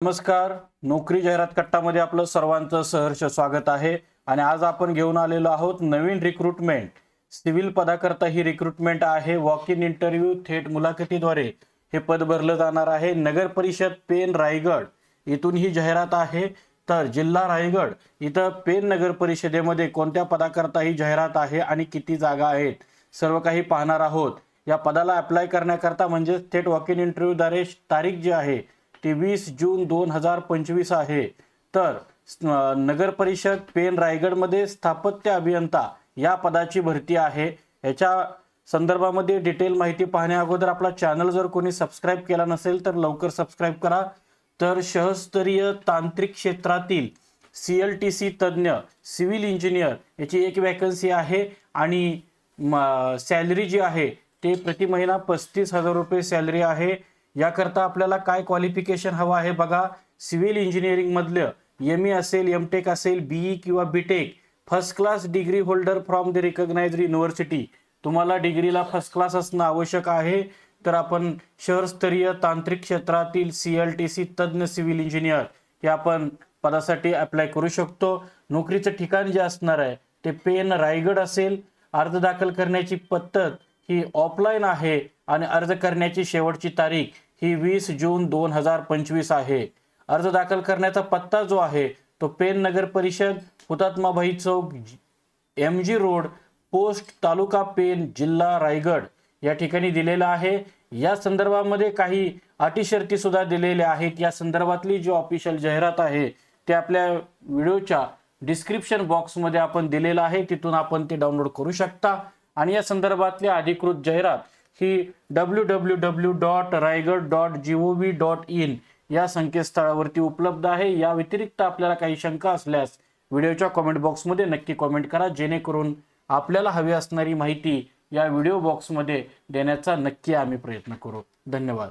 नमस्कार. नोकरी जाहिरात कट्टामध्ये आपलं सर्वांचं सहर्ष स्वागत आहे. आणि आज आपण घेऊन आलेलो आहोत नवीन रिक्रुटमेंट. सिव्हिल पदाकरता ही रिक्रुटमेंट आहे. वॉक इन इंटरव्ह्यू थेट मुलाखतीद्वारे हे पद भरलं जाणार आहे. नगर परिषद पेन रायगड इथून ही जाहिरात आहे. तर जिल्हा रायगड इथं पेन नगर परिषदेमध्ये कोणत्या पदाकरता ही जाहिरात आहे आणि किती जागा आहेत सर्व काही पाहणार आहोत. या पदाला अप्लाय करण्याकरता म्हणजे थेट वॉक इन इंटरव्ह्यूद्वारे तारीख जी आहे ती 20 जून 2025 आहे. तर नगर परिषद पेन रायगडमध्ये स्थापत्य अभियंता या पदाची भरती आहे. याच्या संदर्भामध्ये डिटेल माहिती पाहण्या अगोदर आपला चॅनल जर कोणी सबस्क्राईब केला नसेल तर लवकर सबस्क्राईब करा. तर शहरस्तरीय तांत्रिक क्षेत्रातील CLTC तज्ञ सिव्हिल इंजिनियर याची एक वॅकन्सी आहे आणि सॅलरी जी आहे ते प्रति महिना 35,000 रुपये सॅलरी आहे. याकरता आपल्याला काय क्वालिफिकेशन हवं आहे बघा. सिव्हिल इंजिनिअरिंग मधलं ME असेल, MTech असेल, BE किंवा BTech, first class degree holder from the recognised university. तुम्हाला डिग्रीला फर्स्ट क्लास असणं आवश्यक आहे. तर आपण शहरस्तरीय तांत्रिक क्षेत्रातील CLTC तज्ञ सिव्हिल इंजिनियर हे आपण पदासाठी अप्लाय करू शकतो. नोकरीचं ठिकाण जे असणार आहे ते पेन रायगड असेल. अर्ज दाखल करण्याची पद्धत ही ऑफलाईन आहे आणि अर्ज करण्याची शेवटची तारीख ही 20 जून 2025 आहे. अर्ज दाखल करण्याचा पत्ता जो आहे तो पेन नगर परिषद, हुतात्माबाई चौक, MG रोड, पोस्ट तालुका पेन, जिल्हा रायगड या ठिकाणी दिलेला आहे. या संदर्भामध्ये काही अटी शर्ती सुद्धा दिलेल्या आहेत. या संदर्भातली जी ऑफिशियल जाहिरात आहे ते आपल्या व्हिडिओच्या डिस्क्रिप्शन बॉक्समध्ये आपण दिलेला आहे. तिथून आपण ते डाउनलोड करू शकता. आणि या संदर्भातली अधिकृत जाहिरात ही www.raigad.gov.in या संकेतस्थळावरती उपलब्ध आहे. या व्यतिरिक्त आपल्याला काही शंका असल्यास व्हिडिओच्या कमेंट बॉक्समध्ये नक्की कमेंट करा, जेणेकरून आपल्याला हवी असणारी माहिती या व्हिडिओ बॉक्समध्ये देण्याचा नक्की आम्ही प्रयत्न करू. धन्यवाद.